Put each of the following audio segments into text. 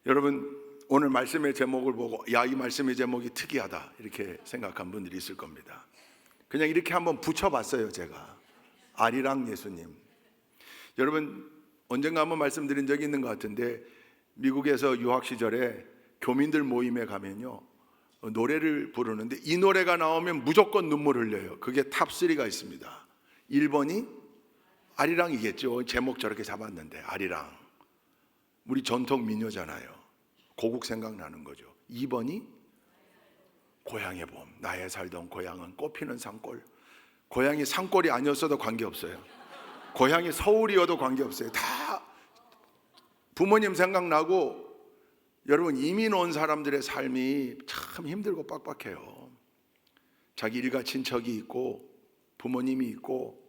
여러분 오늘 말씀의 제목을 보고 야, 이 말씀의 제목이 특이하다 이렇게 생각한 분들이 있을 겁니다. 그냥 이렇게 한번 붙여봤어요. 제가 아리랑 예수님. 여러분 언젠가 한번 말씀드린 적이 있는 것 같은데, 미국에서 유학 시절에 교민들 모임에 가면요 노래를 부르는데 이 노래가 나오면 무조건 눈물 흘려요. 그게 탑3가 있습니다. 1번이 아리랑이겠죠. 제목 저렇게 잡았는데 아리랑, 우리 전통 민요잖아요. 고국 생각나는 거죠. 2번이 고향의 봄, 나의 살던 고향은 꽃피는 산골. 고향이 산골이 아니었어도 관계없어요. 고향이 서울이어도 관계없어요. 다 부모님 생각나고, 여러분 이민 온 사람들의 삶이 참 힘들고 빡빡해요. 자기 일가 친척이 있고 부모님이 있고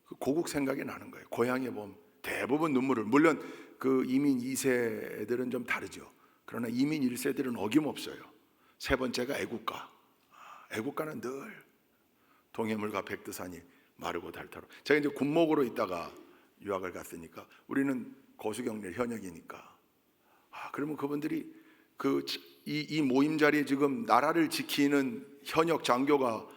그 고국 생각이 나는 거예요. 고향의 봄. 대부분 눈물을, 물론 그 이민 2세들은 좀 다르죠. 그러나 이민 1세들은 어김없어요. 세 번째가 애국가. 애국가는 늘 동해물과 백두산이 마르고 닳도록. 제가 이제 군목으로 있다가 유학을 갔으니까 우리는 거수경례 현역이니까, 그러면 그분들이 이 모임 자리에 지금 나라를 지키는 현역 장교가,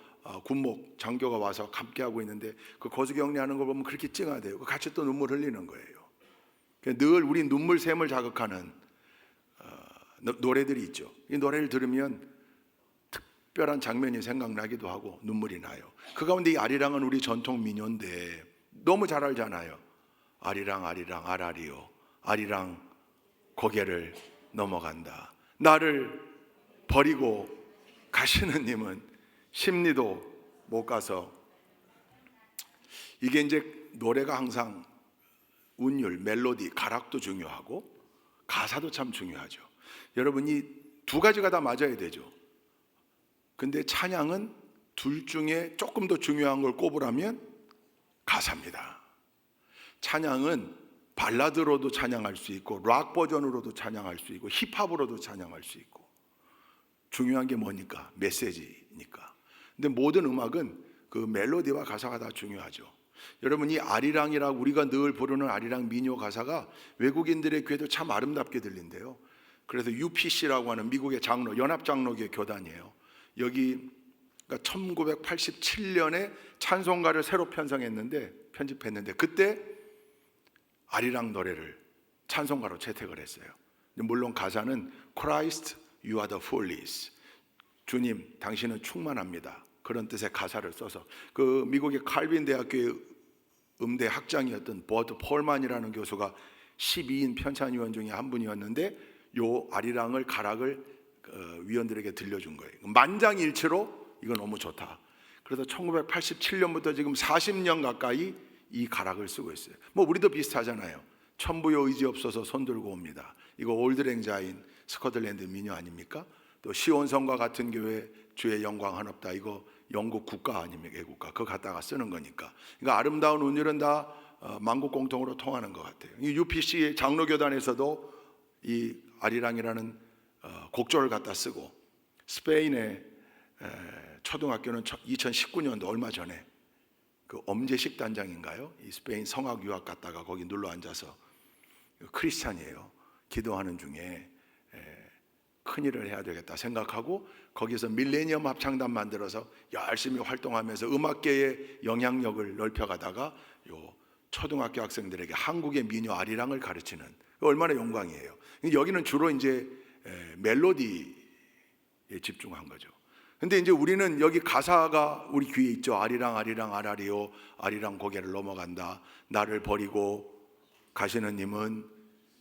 군목 장교가 와서 함께 하고 있는데 그 거수경례하는 걸 보면 그렇게 찡하대요. 같이 또 눈물 흘리는 거예요. 늘 우리 눈물샘을 자극하는 노래들이 있죠. 이 노래를 들으면 특별한 장면이 생각나기도 하고 눈물이 나요. 그 가운데 이 아리랑은 우리 전통 민요인데 너무 잘 알잖아요. 아리랑 아리랑 아라리요, 아리랑 고개를 넘어간다. 나를 버리고 가시는 님은 심리도 못 가서. 이게 이제 노래가 항상 운율, 멜로디, 가락도 중요하고 가사도 참 중요하죠. 여러분 이 두 가지가 다 맞아야 되죠. 근데 찬양은 둘 중에 조금 더 중요한 걸 꼽으라면 가사입니다. 찬양은 발라드로도 찬양할 수 있고 락 버전으로도 찬양할 수 있고 힙합으로도 찬양할 수 있고, 중요한 게 뭐니까? 메시지니까. 근데 모든 음악은 그 멜로디와 가사가 다 중요하죠. 여러분 이 아리랑이라고 우리가 늘 부르는 아리랑 민요 가사가 외국인들의 귀에도 참 아름답게 들린대요. 그래서 UPC라고 하는 미국의 장로, 연합장로교회 교단이에요. 여기 그러니까 1987년에 찬송가를 새로 편집했는데 그때 아리랑 노래를 찬송가로 채택을 했어요. 물론 가사는 Christ, you are the fullness. 주님, 당신은 충만합니다. 그런 뜻의 가사를 써서 그 미국의 칼빈 대학교의 음대 학장이었던 버트 폴만이라는 교수가 12인 편찬위원 중에 한 분이었는데 요 아리랑을 가락을 위원들에게 들려준 거예요. 만장일치로 이거 너무 좋다. 그래서 1987년부터 지금 40년 가까이 이 가락을 쓰고 있어요. 뭐 우리도 비슷하잖아요. 천부여 의지 없어서 손 들고 옵니다. 이거 올드랭자인 스코틀랜드 민요 아닙니까? 또 시온성과 같은 교회 주의 영광 한없다, 이거 영국 국가 아닙니까? 애국가. 그거 갖다가 쓰는 거니까. 그러니까 아름다운 운율은 다 만국 공통으로 통하는 것 같아요. 이 UPC 장로교단에서도 이 아리랑이라는 곡조를 갖다 쓰고, 스페인의 초등학교는 2019년도 얼마 전에 그 엄재식 단장인가요? 이 스페인 성악 유학 갔다가 거기 눌러 앉아서, 크리스찬이에요. 기도하는 중에 큰일을 해야 되겠다 생각하고 거기서 밀레니엄 합창단 만들어서 열심히 활동하면서 음악계의 영향력을 넓혀가다가 요 초등학교 학생들에게 한국의 민요 아리랑을 가르치는, 얼마나 영광이에요. 여기는 주로 이제 멜로디에 집중한 거죠. 근데 이제 우리는 여기 가사가 우리 귀에 있죠. 아리랑 아리랑 아라리요, 아리랑 고개를 넘어간다. 나를 버리고 가시는 님은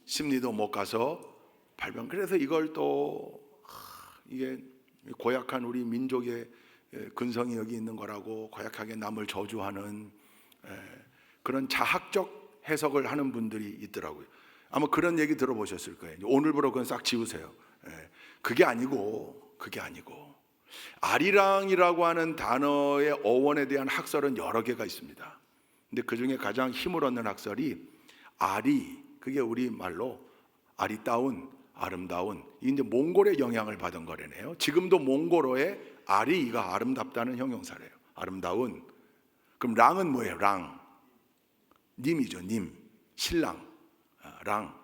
심리도 못 가서 발병. 그래서 이걸 또 이게 고약한 우리 민족의 근성이 여기 있는 거라고 고약하게 남을 저주하는 그런 자학적 해석을 하는 분들이 있더라고요. 아마 그런 얘기 들어보셨을 거예요. 오늘부로 그건 싹 지우세요. 그게 아니고 아리랑이라고 하는 단어의 어원에 대한 학설은 여러 개가 있습니다. 근데 그 중에 가장 힘을 얻는 학설이 아리, 그게 우리 말로 아리따운, 아름다운, 이제 몽골의 영향을 받은 거래네요. 지금도 몽골어에 아리가 아름답다는 형용사래요. 아름다운. 그럼 랑은 뭐예요? 랑, 님이죠. 님, 신랑, 랑.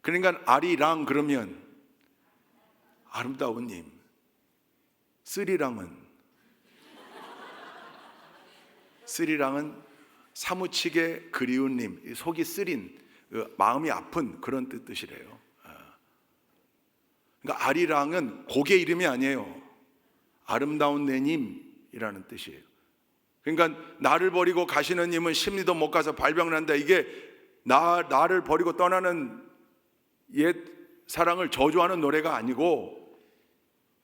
그러니까 아리랑 그러면 아름다운 님, 쓰리랑은 사무치게 그리운 님, 속이 쓰린, 마음이 아픈 그런 뜻이래요. 그러니까 아리랑은 곡의 이름이 아니에요. 아름다운 내 님이라는 뜻이에요. 그러니까 나를 버리고 가시는 님은 심리도 못 가서 발병난다. 이게 나를 버리고 떠나는 옛 사랑을 저주하는 노래가 아니고,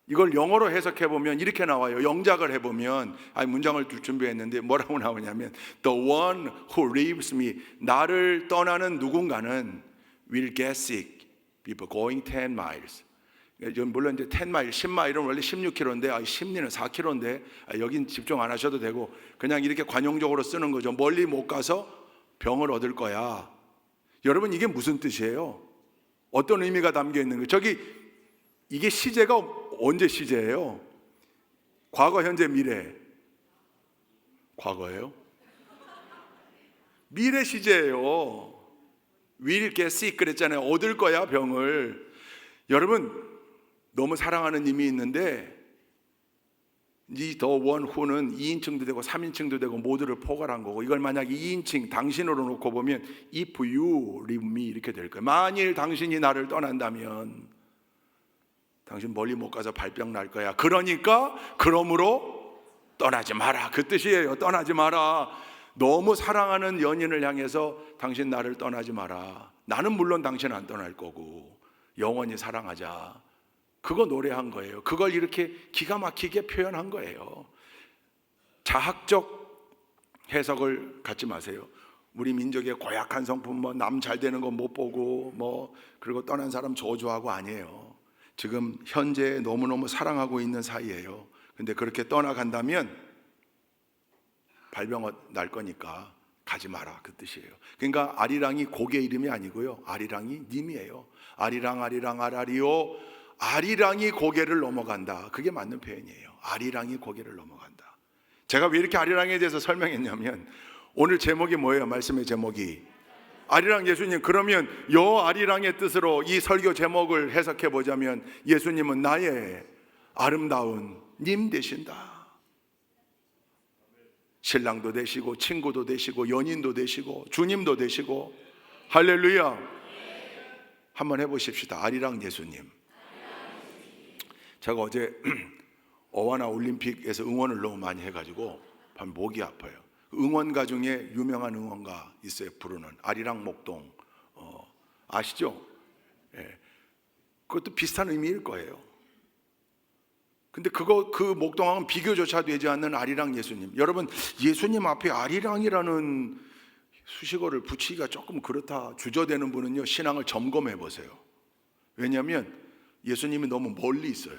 이걸 영어로 해석해 보면 이렇게 나와요. 영작을 해보면, 문장을 준비했는데 뭐라고 나오냐면 The one who leaves me, 나를 떠나는 누군가는 will get sick before going 10 miles. 물론 이제 10마일, 10마일은 원래 16km인데 심리는 4km인데 여긴 집중 안 하셔도 되고 그냥 이렇게 관용적으로 쓰는 거죠. 멀리 못 가서 병을 얻을 거야. 여러분, 이게 무슨 뜻이에요? 어떤 의미가 담겨 있는 거예요? 이게 시제가 언제 시제예요? 과거, 현재, 미래. 과거예요? 미래 시제예요. will get sick 그랬잖아요. 얻을 거야, 병을. 여러분, 너무 사랑하는 님이 있는데 이 the one who는 2인칭도 되고 3인칭도 되고 모두를 포괄한 거고, 이걸 만약 2인칭 당신으로 놓고 보면 if you leave me 이렇게 될 거예요. 만일 당신이 나를 떠난다면 당신 멀리 못 가서 발병 날 거야. 그러므로 떠나지 마라, 그 뜻이에요. 떠나지 마라. 너무 사랑하는 연인을 향해서 당신 나를 떠나지 마라. 나는 물론 당신 안 떠날 거고 영원히 사랑하자. 그거 노래한 거예요. 그걸 이렇게 기가 막히게 표현한 거예요. 자학적 해석을 갖지 마세요. 우리 민족의 고약한 성품, 남 잘 되는 거 못 보고 그리고 떠난 사람 저주하고 아니에요. 지금 현재 너무너무 사랑하고 있는 사이예요. 근데 그렇게 떠나간다면 발병 날 거니까 가지 마라, 그 뜻이에요. 그러니까 아리랑이 곡의 이름이 아니고요, 아리랑이 님이에요. 아리랑 아리랑 아라리오, 아리랑이 고개를 넘어간다. 그게 맞는 표현이에요. 아리랑이 고개를 넘어간다. 제가 왜 이렇게 아리랑에 대해서 설명했냐면 오늘 제목이 뭐예요? 말씀의 제목이 아리랑 예수님. 그러면 요 아리랑의 뜻으로 이 설교 제목을 해석해 보자면 예수님은 나의 아름다운 님 되신다. 신랑도 되시고 친구도 되시고 연인도 되시고 주님도 되시고. 할렐루야. 한번 해보십시다. 아리랑 예수님. 제가 어제 어와나 올림픽에서 응원을 너무 많이 해가지고 밤 목이 아파요. 응원가 중에 유명한 응원가 있어요. 부르는 아리랑 목동. 아시죠? 예. 그것도 비슷한 의미일 거예요. 근데 그 목동항은 비교조차 되지 않는 아리랑 예수님. 여러분, 예수님 앞에 아리랑이라는 수식어를 붙이기가 조금 그렇다 주저되는 분은요, 신앙을 점검해 보세요. 왜냐하면 예수님이 너무 멀리 있어요.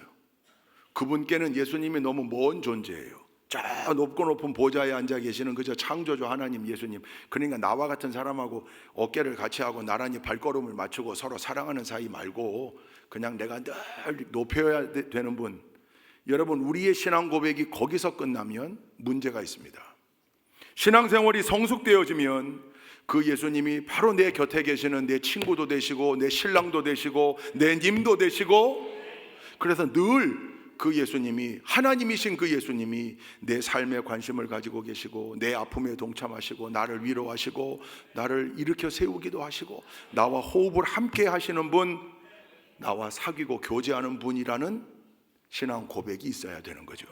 그분께는 예수님이 너무 먼 존재예요. 저 높고 높은 보좌에 앉아 계시는 그저 창조주 하나님 예수님. 그러니까 나와 같은 사람하고 어깨를 같이 하고 나란히 발걸음을 맞추고 서로 사랑하는 사이 말고 그냥 내가 늘 높여야 되는 분. 여러분, 우리의 신앙 고백이 거기서 끝나면 문제가 있습니다. 신앙생활이 성숙되어지면 그 예수님이 바로 내 곁에 계시는 내 친구도 되시고 내 신랑도 되시고 내 님도 되시고, 그래서 늘 그 예수님이, 하나님이신 그 예수님이 내 삶에 관심을 가지고 계시고 내 아픔에 동참하시고 나를 위로하시고 나를 일으켜 세우기도 하시고 나와 호흡을 함께 하시는 분, 나와 사귀고 교제하는 분이라는 신앙 고백이 있어야 되는 거죠.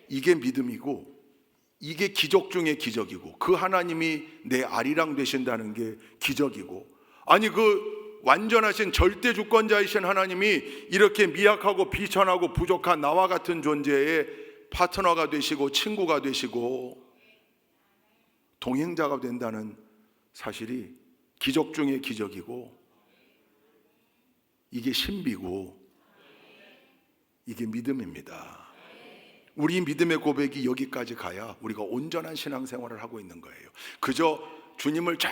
이게 믿음이고 이게 기적 중에 기적이고, 그 하나님이 내 아리랑 되신다는 게 기적이고, 아니 그 완전하신 절대 주권자이신 하나님이 이렇게 미약하고 비천하고 부족한 나와 같은 존재의 파트너가 되시고 친구가 되시고 동행자가 된다는 사실이 기적 중에 기적이고, 이게 신비고 이게 믿음입니다. 우리 믿음의 고백이 여기까지 가야 우리가 온전한 신앙생활을 하고 있는 거예요. 그저 주님을 저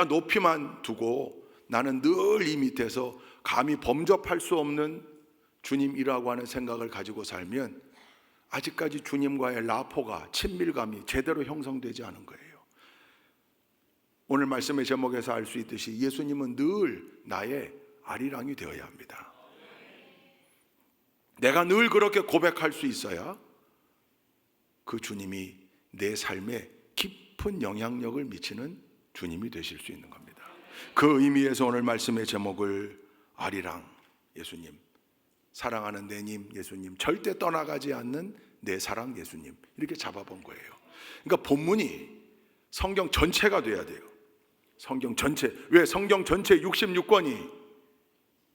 높이만 두고 나는 늘 이 밑에서 감히 범접할 수 없는 주님이라고 하는 생각을 가지고 살면 아직까지 주님과의 라포가, 친밀감이 제대로 형성되지 않은 거예요. 오늘 말씀의 제목에서 알 수 있듯이 예수님은 늘 나의 아리랑이 되어야 합니다. 내가 늘 그렇게 고백할 수 있어야 그 주님이 내 삶에 깊은 영향력을 미치는 주님이 되실 수 있는 겁니다. 그 의미에서 오늘 말씀의 제목을 아리랑 예수님, 사랑하는 내님 예수님, 절대 떠나가지 않는 내 사랑 예수님, 이렇게 잡아본 거예요. 그러니까 본문이 성경 전체가 돼야 돼요. 성경 전체. 왜? 성경 전체 66권이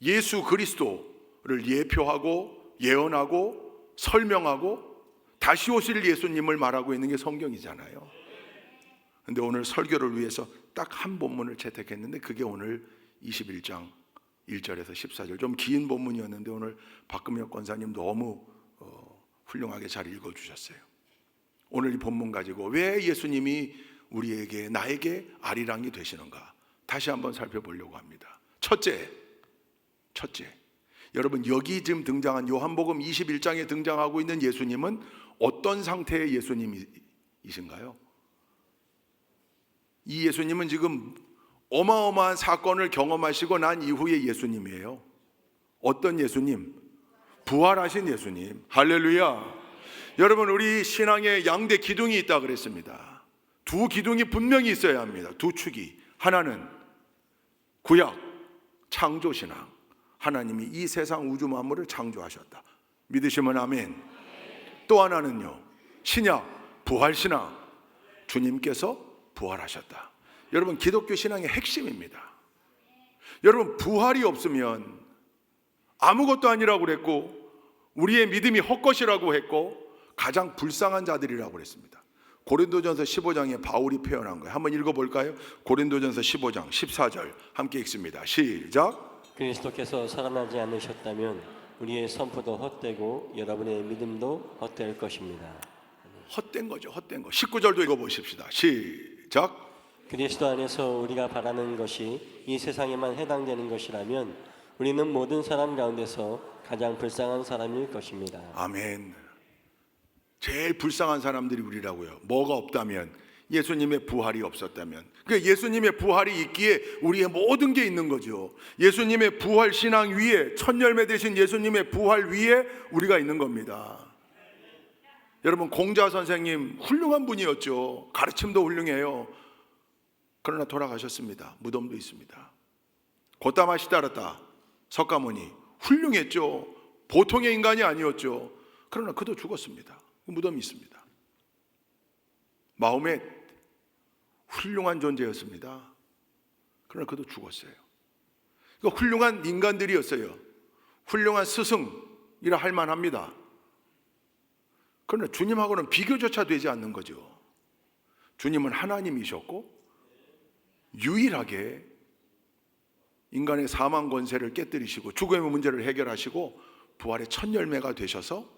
예수 그리스도를 예표하고 예언하고 설명하고 다시 오실 예수님을 말하고 있는 게 성경이잖아요. 근데 오늘 설교를 위해서 딱 한 본문을 채택했는데 그게 오늘 21장 1절에서 14절, 좀 긴 본문이었는데 오늘 박금혁 권사님 너무 훌륭하게 잘 읽어주셨어요. 오늘 이 본문 가지고 왜 예수님이 우리에게, 나에게 아리랑이 되시는가 다시 한번 살펴보려고 합니다. 첫째, 여러분, 여기 지금 등장한 요한복음 21장에 등장하고 있는 예수님은 어떤 상태의 예수님이신가요? 이 예수님은 지금 어마어마한 사건을 경험하시고 난 이후의 예수님이에요. 어떤 예수님? 부활하신 예수님. 할렐루야. 여러분, 우리 신앙에 양대 기둥이 있다 그랬습니다. 두 기둥이 분명히 있어야 합니다. 두 축이. 하나는 구약 창조신앙, 하나님이 이 세상 우주 만물을 창조하셨다, 믿으시면 아멘. 또 하나는요, 신약 부활신앙, 주님께서 부활하셨다. 여러분, 기독교 신앙의 핵심입니다. 여러분, 부활이 없으면 아무것도 아니라고 그랬고, 우리의 믿음이 헛것이라고 했고, 가장 불쌍한 자들이라고 그랬습니다. 고린도전서 15장에 바울이 표현한 거예요. 한번 읽어볼까요? 고린도전서 15장 14절 함께 읽습니다. 시작. 그리스도께서 살아나지 않으셨다면 우리의 선포도 헛되고 여러분의 믿음도 헛될 것입니다. 헛된 거죠. 헛된 거. 19절도 읽어보십시다. 시작. 그리스도 안에서 우리가 바라는 것이 이 세상에만 해당되는 것이라면 우리는 모든 사람 가운데서 가장 불쌍한 사람일 것입니다. 아멘. 제일 불쌍한 사람들이 우리라고요. 뭐가 없다면, 예수님의 부활이 없었다면. 그러니까 예수님의 부활이 있기에 우리의 모든 게 있는 거죠. 예수님의 부활 신앙 위에, 첫 열매 되신 예수님의 부활 위에 우리가 있는 겁니다. 여러분, 공자 선생님 훌륭한 분이었죠. 가르침도 훌륭해요. 그러나 돌아가셨습니다. 무덤도 있습니다. 고따마시 따랐다 석가모니 훌륭했죠. 보통의 인간이 아니었죠. 그러나 그도 죽었습니다. 무덤이 있습니다. 마음에 훌륭한 존재였습니다. 그러나 그도 죽었어요. 그러니까 훌륭한 인간들이었어요. 훌륭한 스승이라 할 만합니다. 그러나 주님하고는 비교조차 되지 않는 거죠. 주님은 하나님이셨고 유일하게 인간의 사망 권세를 깨뜨리시고 죽음의 문제를 해결하시고 부활의 첫 열매가 되셔서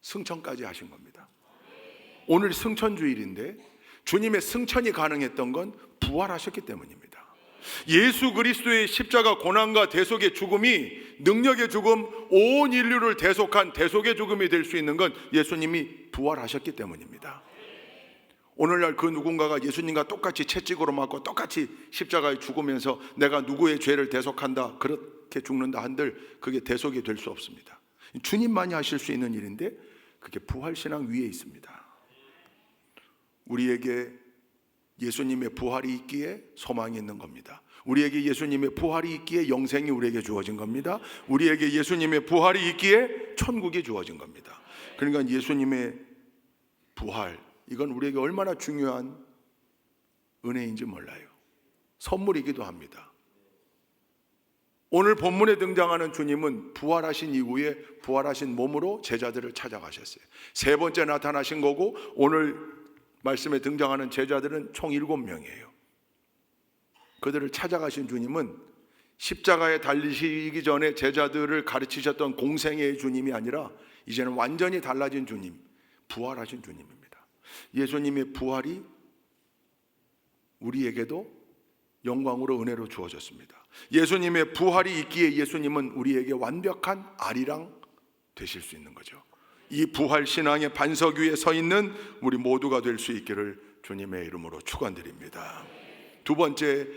승천까지 하신 겁니다. 오늘 승천주일인데 주님의 승천이 가능했던 건 부활하셨기 때문입니다. 예수 그리스도의 십자가 고난과 대속의 죽음이, 능력의 죽음, 온 인류를 대속한 대속의 죽음이 될 수 있는 건 예수님이 부활하셨기 때문입니다. 오늘날 그 누군가가 예수님과 똑같이 채찍으로 맞고 똑같이 십자가에 죽으면서 내가 누구의 죄를 대속한다, 그렇게 죽는다 한들 그게 대속이 될 수 없습니다. 주님만이 하실 수 있는 일인데 그게 부활신앙 위에 있습니다. 우리에게 예수님의 부활이 있기에 소망이 있는 겁니다. 우리에게 예수님의 부활이 있기에 영생이 우리에게 주어진 겁니다. 우리에게 예수님의 부활이 있기에 천국이 주어진 겁니다. 그러니까 예수님의 부활, 이건 우리에게 얼마나 중요한 은혜인지 몰라요. 선물이기도 합니다. 오늘 본문에 등장하는 주님은 부활하신 이후에 부활하신 몸으로 제자들을 찾아가셨어요. 세 번째 나타나신 거고, 오늘 말씀에 등장하는 제자들은 총 7명이에요. 그들을 찾아가신 주님은 십자가에 달리시기 전에 제자들을 가르치셨던 공생애의 주님이 아니라 이제는 완전히 달라진 주님, 부활하신 주님입니다. 예수님의 부활이 우리에게도 영광으로 은혜로 주어졌습니다. 예수님의 부활이 있기에 예수님은 우리에게 완벽한 아리랑 되실 수 있는 거죠. 이 부활 신앙의 반석 위에 서 있는 우리 모두가 될 수 있기를 주님의 이름으로 축원드립니다. 두 번째,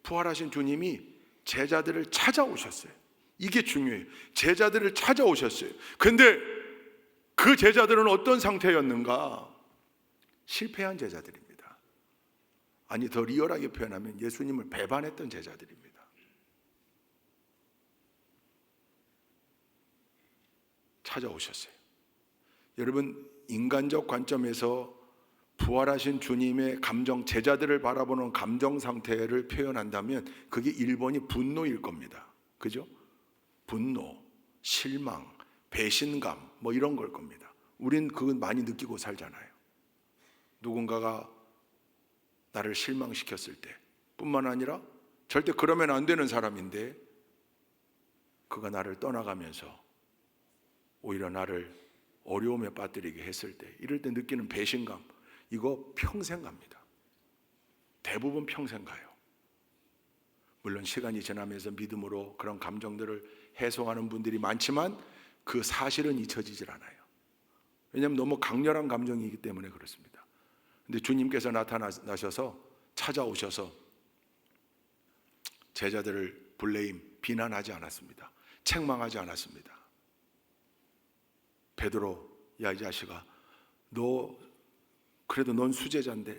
부활하신 주님이 제자들을 찾아오셨어요. 이게 중요해요. 제자들을 찾아오셨어요. 근데 그 제자들은 어떤 상태였는가? 실패한 제자들입니다. 아니, 더 리얼하게 표현하면 예수님을 배반했던 제자들입니다. 찾아오셨어요. 여러분, 인간적 관점에서 부활하신 주님의 감정, 제자들을 바라보는 감정 상태를 표현한다면 그게 1번이 분노일 겁니다. 그죠? 분노, 실망, 배신감 뭐 이런 걸 겁니다. 우린 그건 많이 느끼고 살잖아요. 누군가가 나를 실망시켰을 때 뿐만 아니라 절대 그러면 안 되는 사람인데 그가 나를 떠나가면서 오히려 나를 어려움에 빠뜨리게 했을 때, 이럴 때 느끼는 배신감, 이거 평생 갑니다. 대부분 평생 가요. 물론 시간이 지나면서 믿음으로 그런 감정들을 해소하는 분들이 많지만 그 사실은 잊혀지질 않아요. 왜냐하면 너무 강렬한 감정이기 때문에 그렇습니다. 근데 주님께서 나타나셔서 찾아오셔서 제자들을 블레임, 비난하지 않았습니다. 책망하지 않았습니다. 베드로, 야 이 자식아, 너 그래도 넌 수제자인데,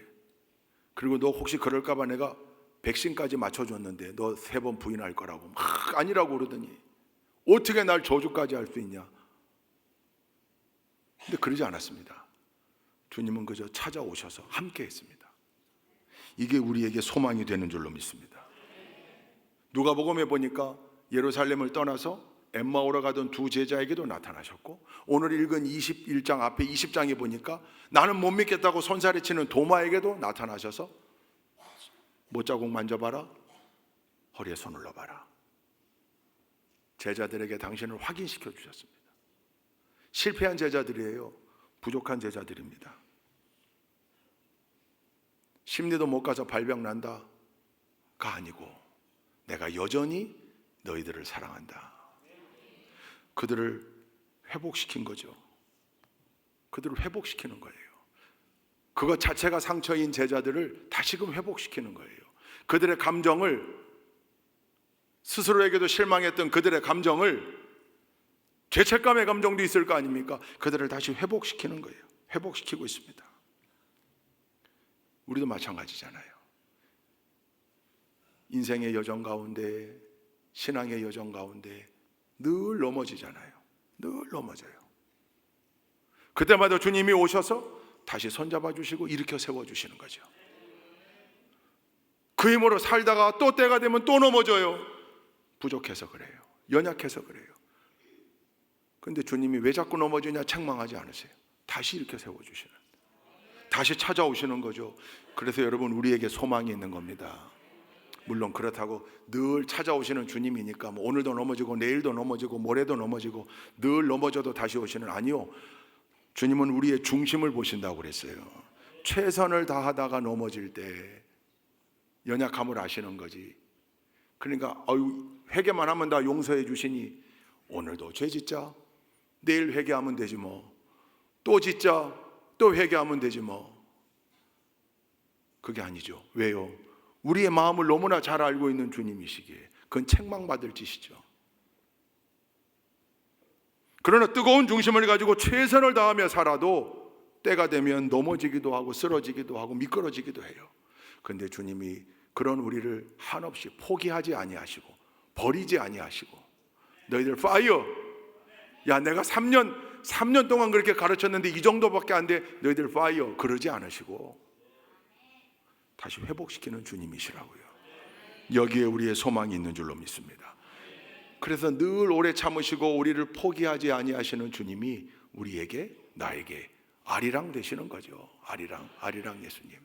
그리고 너 혹시 그럴까 봐 내가 백신까지 맞춰줬는데 너 3번 부인할 거라고 막 아니라고 그러더니 어떻게 날 저주까지 할 수 있냐. 근데 그러지 않았습니다. 주님은 그저 찾아오셔서 함께 했습니다. 이게 우리에게 소망이 되는 줄로 믿습니다. 누가복음에 보니까 예루살렘을 떠나서 엠마오로 가던 두 제자에게도 나타나셨고, 오늘 읽은 21장 앞에 20장에 보니까 나는 못 믿겠다고 손살에 치는 도마에게도 나타나셔서 못자국 만져봐라, 허리에 손을 넣어봐라. 제자들에게 당신을 확인시켜 주셨습니다. 실패한 제자들이에요. 부족한 제자들입니다. 심리도 못 가서 발병 난다가 아니고 내가 여전히 너희들을 사랑한다. 그들을 회복시킨 거죠. 그들을 회복시키는 거예요. 그것 자체가 상처인 제자들을 다시금 회복시키는 거예요. 그들의 감정을, 스스로에게도 실망했던 그들의 감정을, 죄책감의 감정도 있을 거 아닙니까? 그들을 다시 회복시키는 거예요. 회복시키고 있습니다. 우리도 마찬가지잖아요. 인생의 여정 가운데, 신앙의 여정 가운데 늘 넘어지잖아요. 늘 넘어져요. 그때마다 주님이 오셔서 다시 손잡아 주시고 일으켜 세워 주시는 거죠. 그 힘으로 살다가 또 때가 되면 또 넘어져요. 부족해서 그래요. 연약해서 그래요. 근데 주님이 왜 자꾸 넘어지냐 책망하지 않으세요. 다시 일으켜 세워 주시는, 다시 찾아오시는 거죠. 그래서 여러분, 우리에게 소망이 있는 겁니다. 물론 그렇다고 늘 찾아오시는 주님이니까 뭐 오늘도 넘어지고 내일도 넘어지고 모레도 넘어지고 늘 넘어져도 다시 오시는, 아니요. 주님은 우리의 중심을 보신다고 그랬어요. 최선을 다하다가 넘어질 때 연약함을 아시는 거지. 그러니까 회개만 하면 다 용서해 주시니 오늘도 죄 짓자, 내일 회개하면 되지 뭐, 또 짓자, 또 회개하면 되지 뭐. 그게 아니죠. 왜요? 우리의 마음을 너무나 잘 알고 있는 주님이시기에 그건 책망받을 짓이죠. 그러나 뜨거운 중심을 가지고 최선을 다하며 살아도 때가 되면 넘어지기도 하고 쓰러지기도 하고 미끄러지기도 해요. 그런데 주님이 그런 우리를 한없이 포기하지 아니하시고 버리지 아니하시고, 너희들 파이어, 야 내가 3년 동안 그렇게 가르쳤는데 이 정도밖에 안 돼, 너희들 파이어, 그러지 않으시고 다시 회복시키는 주님이시라고요. 여기에 우리의 소망이 있는 줄로 믿습니다. 그래서 늘 오래 참으시고 우리를 포기하지 아니하시는 주님이 우리에게, 나에게 아리랑 되시는 거죠. 아리랑 예수님.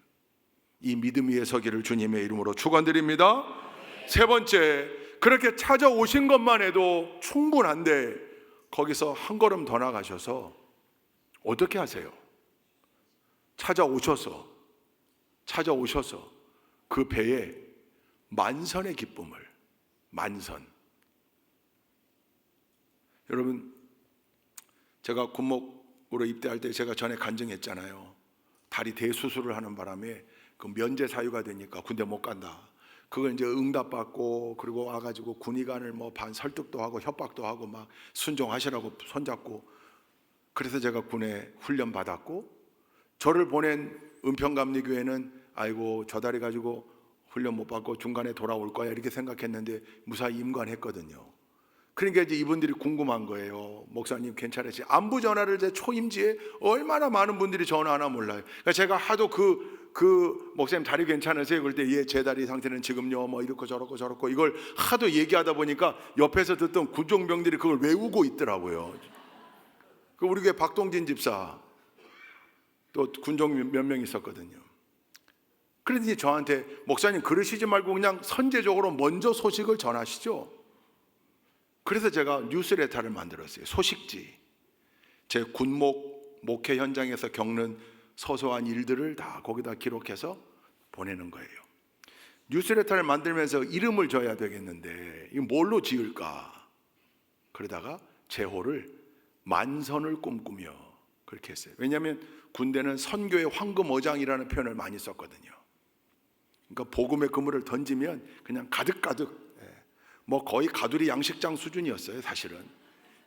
이 믿음 위에 서기를 주님의 이름으로 축원드립니다. 세 번째, 그렇게 찾아오신 것만 해도 충분한데 거기서 한 걸음 더 나가셔서 어떻게 하세요? 찾아오셔서 그 배에 만선의 기쁨을, 만선. 여러분, 제가 군목으로 입대할 때 제가 전에 간증했잖아요. 다리 대수술을 하는 바람에 그 면제 사유가 되니까 군대 못 간다. 그걸 이제 응답받고 그리고 와가지고 군의관을 뭐 반 설득도 하고 협박도 하고 막 순종하시라고 손잡고, 그래서 제가 군에 훈련 받았고, 저를 보낸 은평감리교회는 아이고 저 다리 가지고 훈련 못 받고 중간에 돌아올 거야 이렇게 생각했는데 무사히 임관했거든요. 그러니까 이제 이분들이 궁금한 거예요. 목사님 괜찮으시? 안부 전화를 제 초임지에 얼마나 많은 분들이 전화하나 몰라요. 그러니까 제가 하도 그 목사님 다리 괜찮으세요? 그럴 때 예, 제 다리 상태는 지금요 뭐 이렇고 저렇고 이걸 하도 얘기하다 보니까 옆에서 듣던 군종병들이 그걸 외우고 있더라고요. 그 우리 교회 박동진 집사 또 군종 몇 명 있었거든요. 그러더니 저한테 목사님 그러시지 말고 그냥 선제적으로 먼저 소식을 전하시죠. 그래서 제가 뉴스레터를 만들었어요. 소식지. 제 군목 목회 현장에서 겪는 소소한 일들을 다 거기다 기록해서 보내는 거예요. 뉴스레터를 만들면서 이름을 줘야 되겠는데 이거 뭘로 지을까? 그러다가 제호를 만선을 꿈꾸며 그렇게 했어요. 왜냐하면 군대는 선교의 황금어장이라는 표현을 많이 썼거든요. 그러니까 복음의 그물을 던지면 그냥 가득 뭐 거의 가두리 양식장 수준이었어요. 사실은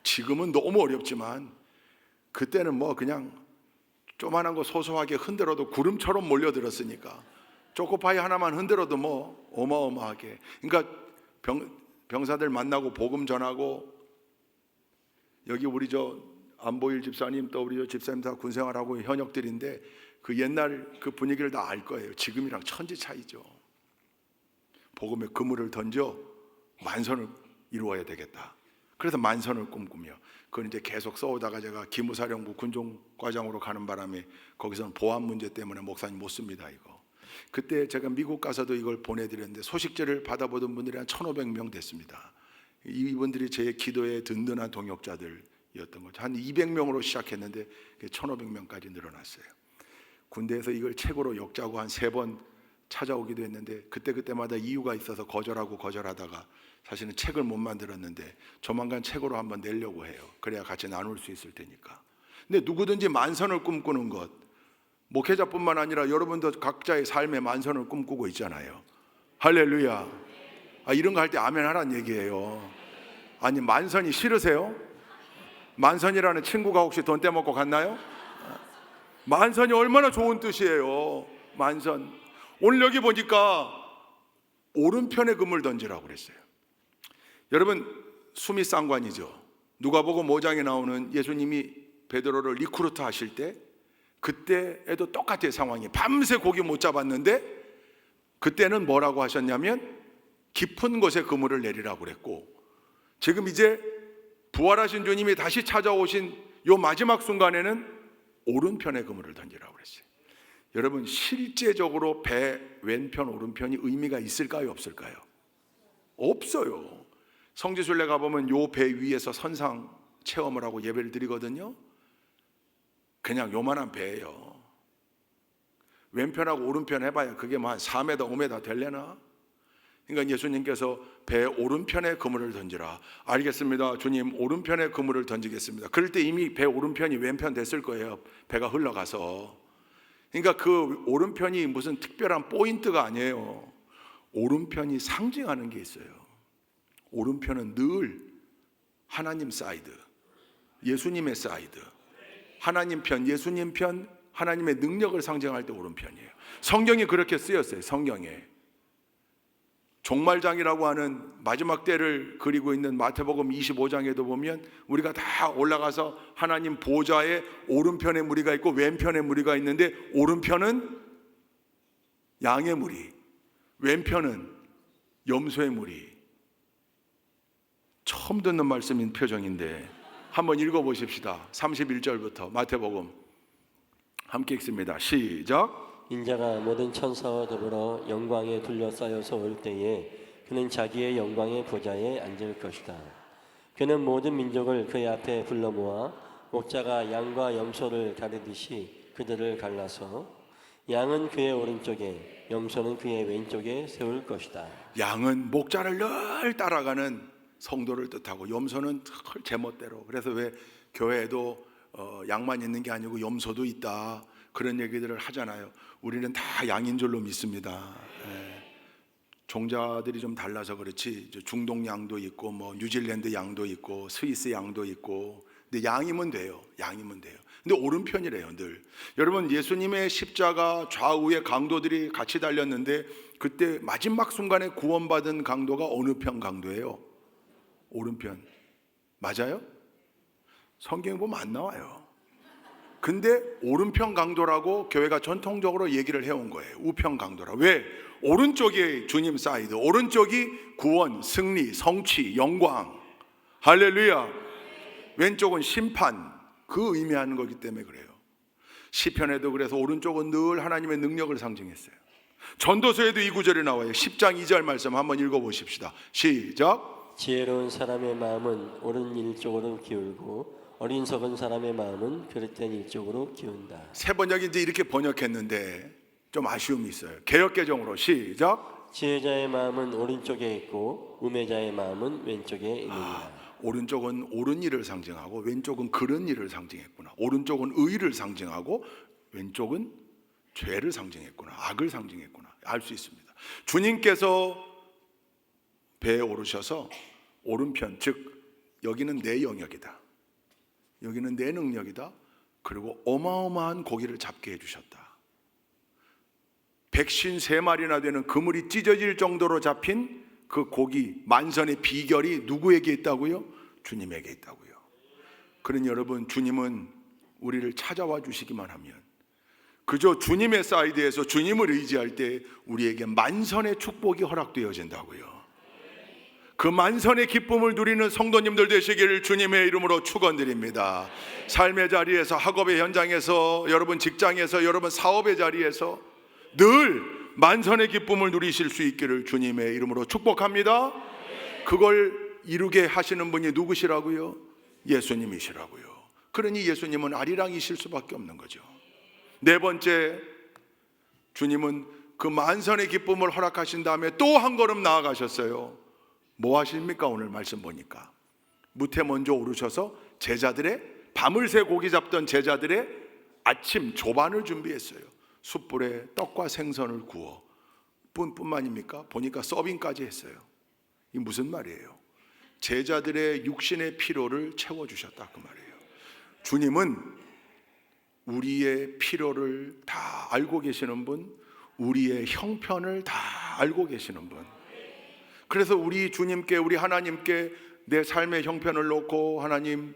지금은 너무 어렵지만 그때는 뭐 그냥 조그만한 거 소소하게 흔들어도 구름처럼 몰려들었으니까 초코파이 하나만 흔들어도 뭐 어마어마하게. 그러니까 병사들 만나고 복음 전하고, 여기 우리 저 안보일 집사님 또 우리 저 집사님 다 군생활하고 현역들인데 그 옛날 그 분위기를 다 알 거예요. 지금이랑 천지 차이죠. 복음의 그물을 던져 만선을 이루어야 되겠다. 그래서 만선을 꿈꾸며 그걸 이제 계속 써오다가 제가 기무사령부 군종과장으로 가는 바람에 거기서는 보안 문제 때문에 목사님 못 씁니다 이거. 그때 제가 미국 가서도 이걸 보내드렸는데 소식지를 받아보던 분들이 한 1,500명 됐습니다. 이분들이 제 기도의 든든한 동역자들이었던 거죠. 한 200명으로 시작했는데 1,500명까지 늘어났어요. 군대에서 이걸 책으로 역자고 한 3번 찾아오기도 했는데 그때마다 이유가 있어서 거절하다가 사실은 책을 못 만들었는데 조만간 책으로 한번 내려고 해요. 그래야 같이 나눌 수 있을 테니까. 근데 누구든지 만선을 꿈꾸는 것, 목회자뿐만 아니라 여러분도 각자의 삶의 만선을 꿈꾸고 있잖아요. 할렐루야. 이런 거 할 때 아멘 하라는 얘기예요. 아니 만선이 싫으세요? 만선이라는 친구가 혹시 돈 떼먹고 갔나요? 만선이 얼마나 좋은 뜻이에요. 만선. 오늘 여기 보니까 오른편에 금을 던지라고 그랬어요. 여러분 수미 쌍관이죠. 누가복음 5장에 나오는 예수님이 베드로를 리크루트 하실 때 그때에도 똑같아요. 상황이 밤새 고기 못 잡았는데 그때는 뭐라고 하셨냐면 깊은 곳에 그물을 내리라고 그랬고, 지금 이제 부활하신 주님이 다시 찾아오신 요 마지막 순간에는 오른편에 그물을 던지라고 그랬어요. 여러분 실제적으로 배 왼편 오른편이 의미가 있을까요 없을까요? 없어요. 성지순례 가보면 요 배 위에서 선상 체험을 하고 예배를 드리거든요. 그냥 요만한 배예요. 왼편하고 오른편 해봐야 그게 뭐 한 4m 5m 되려나? 그러니까 예수님께서 배 오른편에 그물을 던지라. 알겠습니다 주님, 오른편에 그물을 던지겠습니다. 그럴 때 이미 배 오른편이 왼편 됐을 거예요. 배가 흘러가서. 그러니까 그 오른편이 무슨 특별한 포인트가 아니에요. 오른편이 상징하는 게 있어요. 오른편은 늘 하나님 사이드, 예수님의 사이드, 하나님 편, 예수님 편, 하나님의 능력을 상징할 때 오른편이에요. 성경이 그렇게 쓰였어요. 성경에 종말장이라고 하는 마지막 때를 그리고 있는 마태복음 25장에도 보면 우리가 다 올라가서 하나님 보좌의 오른편에 무리가 있고 왼편에 무리가 있는데 오른편은 양의 무리, 왼편은 염소의 무리. 처음 듣는 말씀인 표정인데 한번 읽어보십시다. 31절부터 마태복음 함께 읽습니다. 시작. 인자가 모든 천사와 더불어 영광에 둘러싸여서 올 때에 그는 자기의 영광의 보좌에 앉을 것이다. 그는 모든 민족을 그의 앞에 불러 모아 목자가 양과 염소를 가르듯이 그들을 갈라서 양은 그의 오른쪽에 염소는 그의 왼쪽에 세울 것이다. 양은 목자를 늘 따라가는 성도를 뜻하고 염소는 제멋대로. 그래서 왜 교회에도 양만 있는 게 아니고 염소도 있다 그런 얘기들을 하잖아요. 우리는 다 양인 줄로 믿습니다. 종자들이 좀 달라서 그렇지 중동 양도 있고 뭐 뉴질랜드 양도 있고 스위스 양도 있고, 근데 양이면 돼요. 양이면 돼요. 근데 오른편이래요 늘. 여러분, 예수님의 십자가 좌우에 강도들이 같이 달렸는데 그때 마지막 순간에 구원받은 강도가 어느 편 강도예요? 오른편. 맞아요? 성경에 보면 안 나와요. 근데 오른편 강도라고 교회가 전통적으로 얘기를 해온 거예요. 우편 강도라. 왜? 오른쪽이 주님 사이드, 오른쪽이 구원, 승리, 성취, 영광, 할렐루야. 왼쪽은 심판, 그 의미하는 거기 때문에 그래요. 시편에도 그래서 오른쪽은 늘 하나님의 능력을 상징했어요. 전도서에도 이 구절이 나와요. 10장 2절 말씀 한번 읽어보십시다. 시작. 지혜로운 사람의 마음은 옳은 일 쪽으로 기울고 어린석은 사람의 마음은 그릇된 일 쪽으로 기운다. 세 번역이 이제 이렇게 번역했는데 좀 아쉬움이 있어요. 개역개정으로 시작. 지혜자의 마음은 오른쪽에 있고 우매자의 마음은 왼쪽에 있느니라. 오른쪽은 옳은 일을 상징하고 왼쪽은 그른 일을 상징했구나. 오른쪽은 의를 상징하고 왼쪽은 죄를 상징했구나. 악을 상징했구나. 알 수 있습니다. 주님께서 배에 오르셔서 오른편, 즉 여기는 내 영역이다, 여기는 내 능력이다, 그리고 어마어마한 고기를 잡게 해주셨다. 153마리나 되는 그물이 찢어질 정도로 잡힌 그 고기, 만선의 비결이 누구에게 있다고요? 주님에게 있다고요. 그러니 여러분, 주님은 우리를 찾아와 주시기만 하면, 그저 주님의 사이드에서 주님을 의지할 때 우리에게 만선의 축복이 허락되어진다고요. 그 만선의 기쁨을 누리는 성도님들 되시기를 주님의 이름으로 축원드립니다. 삶의 자리에서, 학업의 현장에서, 여러분 직장에서, 여러분 사업의 자리에서 늘 만선의 기쁨을 누리실 수 있기를 주님의 이름으로 축복합니다. 그걸 이루게 하시는 분이 누구시라고요? 예수님이시라고요. 그러니 예수님은 아리랑이실 수밖에 없는 거죠. 네 번째, 주님은 그 만선의 기쁨을 허락하신 다음에 또 한 걸음 나아가셨어요. 뭐 하십니까? 오늘 말씀 보니까 무태 먼저 오르셔서 제자들의, 밤을 새 고기 잡던 제자들의 아침 조반을 준비했어요. 숯불에 떡과 생선을 구워 뿐만입니까? 보니까 서빙까지 했어요. 이 무슨 말이에요? 제자들의 육신의 피로를 채워주셨다, 그 말이에요. 주님은 우리의 피로를 다 알고 계시는 분, 우리의 형편을 다 알고 계시는 분. 그래서 우리 주님께, 우리 하나님께 내 삶의 형편을 놓고, 하나님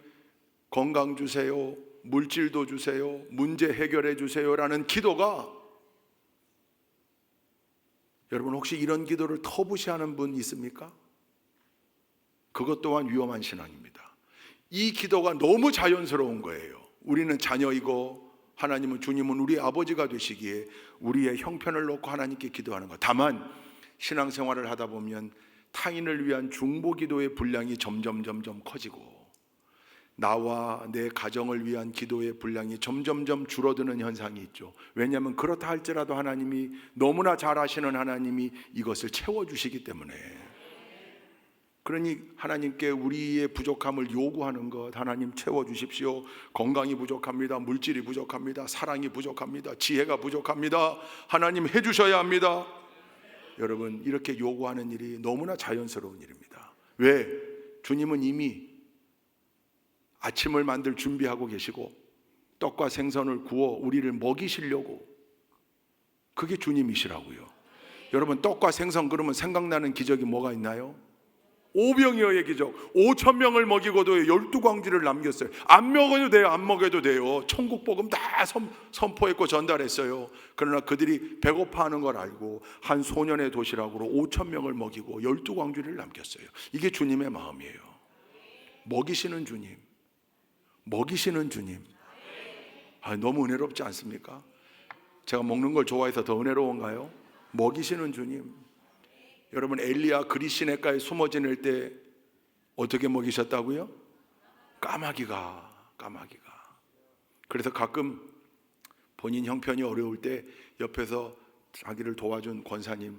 건강 주세요, 물질도 주세요, 문제 해결해 주세요라는 기도가, 여러분 혹시 이런 기도를 터부시하는 분 있습니까? 그것 또한 위험한 신앙입니다. 이 기도가 너무 자연스러운 거예요. 우리는 자녀이고 하나님은, 주님은 우리 아버지가 되시기에 우리의 형편을 놓고 하나님께 기도하는 것. 다만 신앙생활을 하다 보면 타인을 위한 중보기도의 분량이 점점 커지고 나와 내 가정을 위한 기도의 분량이 점점 줄어드는 현상이 있죠. 왜냐하면 그렇다 할지라도 하나님이, 너무나 잘 아시는 하나님이 이것을 채워주시기 때문에. 그러니 하나님께 우리의 부족함을 요구하는 것, 하나님 채워주십시오. 건강이 부족합니다, 물질이 부족합니다, 사랑이 부족합니다, 지혜가 부족합니다, 하나님 해주셔야 합니다. 여러분, 이렇게 요구하는 일이 너무나 자연스러운 일입니다. 왜? 주님은 이미 아침을 만들 준비하고 계시고 떡과 생선을 구워 우리를 먹이시려고, 그게 주님이시라고요. 여러분, 떡과 생선 그러면 생각나는 기적이 뭐가 있나요? 오병이어의 기적. 5,000명을 먹이고도 12광지를 남겼어요. 안 먹어도 돼요, 안 먹어도 돼요. 천국 복음 다 선포했고 전달했어요. 그러나 그들이 배고파하는 걸 알고 한 소년의 도시락으로 5,000명을 먹이고 12광지를 남겼어요. 이게 주님의 마음이에요. 먹이시는 주님, 먹이시는 주님. 너무 은혜롭지 않습니까? 제가 먹는 걸 좋아해서 더 은혜로운가요? 먹이시는 주님. 여러분, 엘리야 그리 시냇가에 숨어 지낼 때 어떻게 먹이셨다고요? 까마귀가. 그래서 가끔 본인 형편이 어려울 때 옆에서 자기를 도와준 권사님을,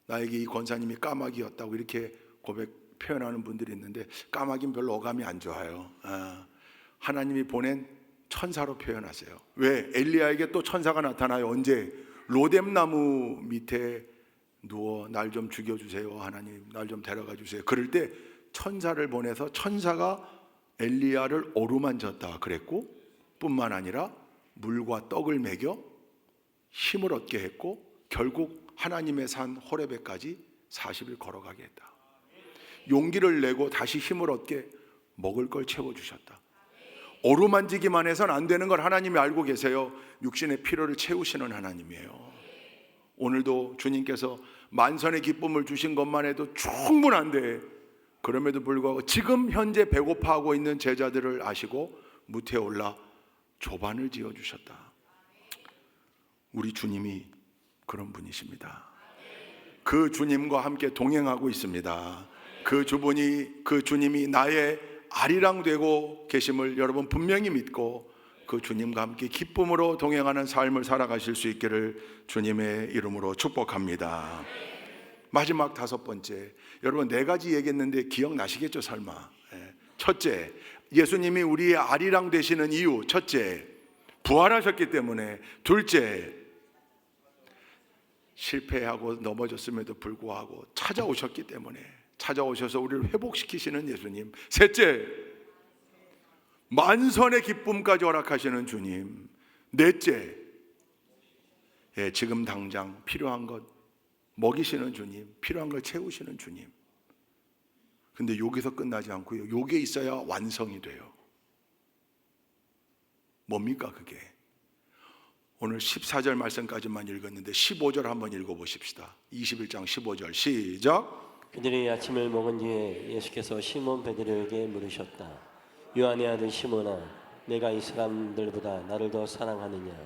나에게 이 권사님이 까마귀였다고 이렇게 표현하는 분들이 있는데, 까마귀는 별로 어감이 안 좋아요. 하나님이 보낸 천사로 표현하세요. 왜? 엘리야에게 또 천사가 나타나요. 언제? 로뎀나무 밑에 누워 날 좀 죽여주세요. 하나님 날 좀 데려가 주세요. 그럴 때 천사를 보내서 천사가 엘리야를 어루만졌다 그랬고, 뿐만 아니라 물과 떡을 먹여 힘을 얻게 했고, 결국 하나님의 산 호레베까지 40일 걸어가게 했다. 용기를 내고 다시 힘을 얻게 먹을 걸 채워주셨다. 어루만지기만 해서는 안 되는 걸 하나님이 알고 계세요. 육신의 필요를 채우시는 하나님이에요. 오늘도 주님께서 만선의 기쁨을 주신 것만 해도 충분한데, 그럼에도 불구하고 지금 현재 배고파하고 있는 제자들을 아시고 무태에 올라 조반을 지어주셨다. 우리 주님이 그런 분이십니다. 그 주님과 함께 동행하고 있습니다. 그 주님이 나의 아리랑 되고 계심을 여러분 분명히 믿고 그 주님과 함께 기쁨으로 동행하는 삶을 살아가실 수 있기를 주님의 이름으로 축복합니다. 마지막 5번째, 여러분 4가지 얘기했는데 기억나시겠죠 설마? 첫째, 예수님이 우리의 아리랑 되시는 이유. 첫째, 부활하셨기 때문에. 둘째, 실패하고 넘어졌음에도 불구하고 찾아오셨기 때문에, 찾아오셔서 우리를 회복시키시는 예수님. 셋째, 만선의 기쁨까지 허락하시는 주님. 넷째, 지금 당장 필요한 것 먹이시는 주님, 필요한 걸 채우시는 주님. 근데 여기서 끝나지 않고요, 요게 있어야 완성이 돼요. 뭡니까 그게? 오늘 14절 말씀까지만 읽었는데 15절 한번 읽어보십시다. 21장 15절 시작. 그들이 아침을 먹은 뒤에 예수께서 시몬 베드로에게 물으셨다. 요한의 아들 시몬아, 내가 이 사람들보다 나를 더 사랑하느냐?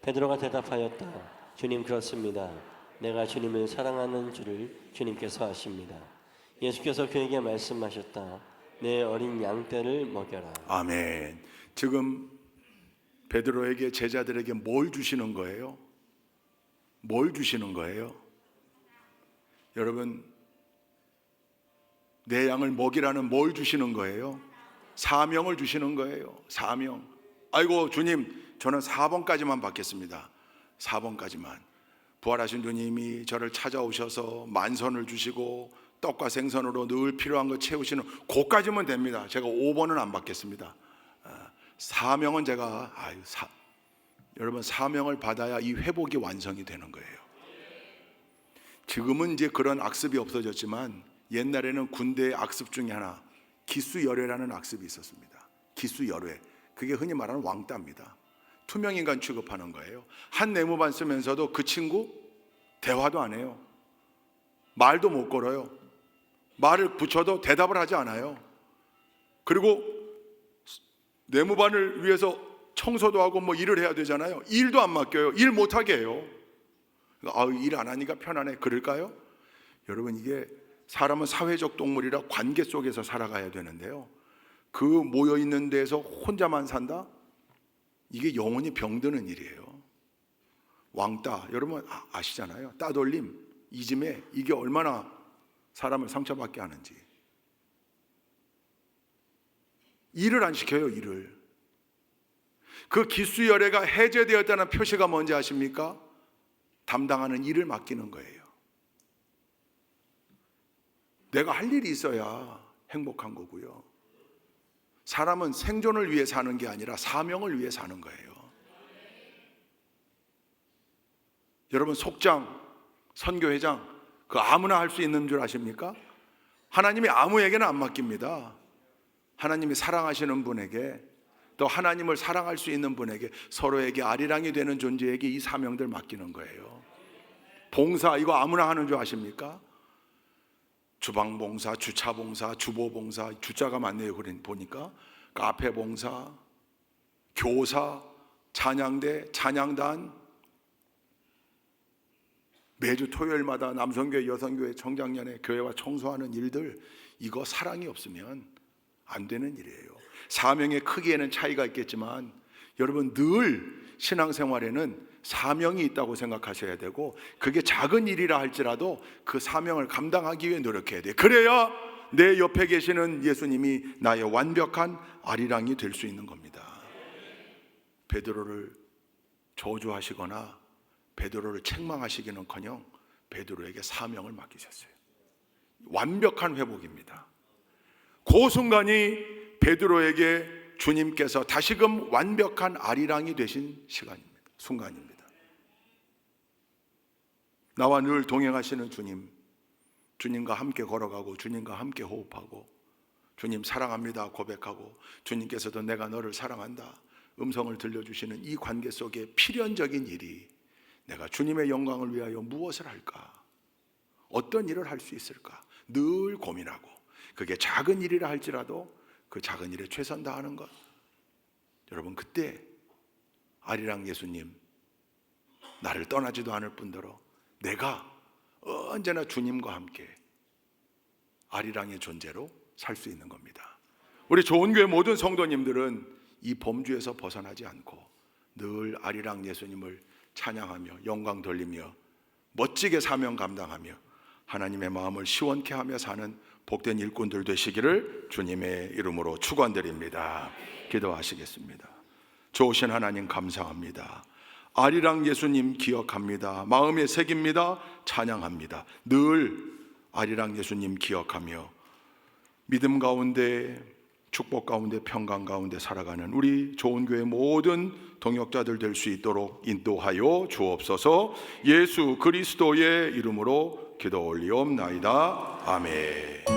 베드로가 대답하였다. 주님, 그렇습니다. 내가 주님을 사랑하는 줄을 주님께서 아십니다. 예수께서 그에게 말씀하셨다. 내 어린 양떼를 먹여라. 아멘. 지금 베드로에게, 제자들에게 뭘 주시는 거예요? 뭘 주시는 거예요? 여러분, 내 양을 먹이라는 뭘 주시는 거예요? 사명을 주시는 거예요. 사명. 아이고 주님, 저는 4번까지만 받겠습니다. 4번까지만. 부활하신 주님이 저를 찾아오셔서 만선을 주시고 떡과 생선으로 늘 필요한 거 채우시는 그까지면 됩니다. 제가 5번은 안 받겠습니다. 사명은 제가 여러분, 사명을 받아야 이 회복이 완성이 되는 거예요. 지금은 이제 그런 악습이 없어졌지만 옛날에는 군대의 악습 중에 하나, 기수열애라는 악습이 있었습니다. 기수열애, 그게 흔히 말하는 왕따입니다. 투명인간 취급하는 거예요. 한 내무반 쓰면서도 그 친구 대화도 안 해요. 말도 못 걸어요. 말을 붙여도 대답을 하지 않아요. 그리고 내무반을 위해서 청소도 하고 뭐 일을 해야 되잖아요. 일도 안 맡겨요. 일 못하게 해요. 일 안 하니까 편하네. 그럴까요? 여러분, 이게 사람은 사회적 동물이라 관계 속에서 살아가야 되는데요, 그 모여있는 데에서 혼자만 산다? 이게 영혼이 병드는 일이에요. 왕따, 여러분 아시잖아요. 따돌림, 이짐에, 이게 얼마나 사람을 상처받게 하는지. 일을 안 시켜요. 일을. 그 기수열애가 해제되었다는 표시가 뭔지 아십니까? 담당하는 일을 맡기는 거예요. 내가 할 일이 있어야 행복한 거고요. 사람은 생존을 위해 사는 게 아니라 사명을 위해 사는 거예요. 여러분, 속장, 선교회장, 그 아무나 할 수 있는 줄 아십니까? 하나님이 아무에게는 안 맡깁니다. 하나님이 사랑하시는 분에게, 또 하나님을 사랑할 수 있는 분에게, 서로에게 아리랑이 되는 존재에게 이 사명들 맡기는 거예요. 봉사, 이거 아무나 하는 줄 아십니까? 주방봉사, 주차봉사, 주보봉사, 주자가 많네요. 보니까 카페봉사, 교사, 찬양대, 찬양단, 매주 토요일마다 남성교회, 여성교회, 청장년회 교회와 청소하는 일들, 이거 사랑이 없으면 안 되는 일이에요. 사명의 크기에는 차이가 있겠지만 여러분, 늘 신앙생활에는 사명이 있다고 생각하셔야 되고, 그게 작은 일이라 할지라도 그 사명을 감당하기 위해 노력해야 돼요. 그래야 내 옆에 계시는 예수님이 나의 완벽한 아리랑이 될 수 있는 겁니다. 베드로를 저주하시거나 베드로를 책망하시기는커녕 베드로에게 사명을 맡기셨어요. 완벽한 회복입니다. 그 순간이 베드로에게 주님께서 다시금 완벽한 아리랑이 되신 시간입니다. 순간입니다. 나와 늘 동행하시는 주님, 주님과 함께 걸어가고 주님과 함께 호흡하고 주님 사랑합니다 고백하고 주님께서도 내가 너를 사랑한다 음성을 들려주시는 이 관계 속에 필연적인 일이 내가 주님의 영광을 위하여 무엇을 할까? 어떤 일을 할 수 있을까? 늘 고민하고 그게 작은 일이라 할지라도 그 작은 일에 최선 다하는 것. 여러분 그때 아리랑 예수님 나를 떠나지도 않을 뿐더러 내가 언제나 주님과 함께 아리랑의 존재로 살 수 있는 겁니다. 우리 좋은교회 모든 성도님들은 이 범주에서 벗어나지 않고 늘 아리랑 예수님을 찬양하며 영광 돌리며 멋지게 사명 감당하며 하나님의 마음을 시원케 하며 사는 복된 일꾼들 되시기를 주님의 이름으로 축원드립니다. 기도하시겠습니다. 좋으신 하나님 감사합니다. 아리랑 예수님 기억합니다. 마음에 새깁니다. 찬양합니다. 늘 아리랑 예수님 기억하며 믿음 가운데 축복 가운데 평강 가운데 살아가는 우리 좋은 교회 모든 동역자들 될 수 있도록 인도하여 주옵소서. 예수 그리스도의 이름으로 기도 올리옵나이다. 아멘.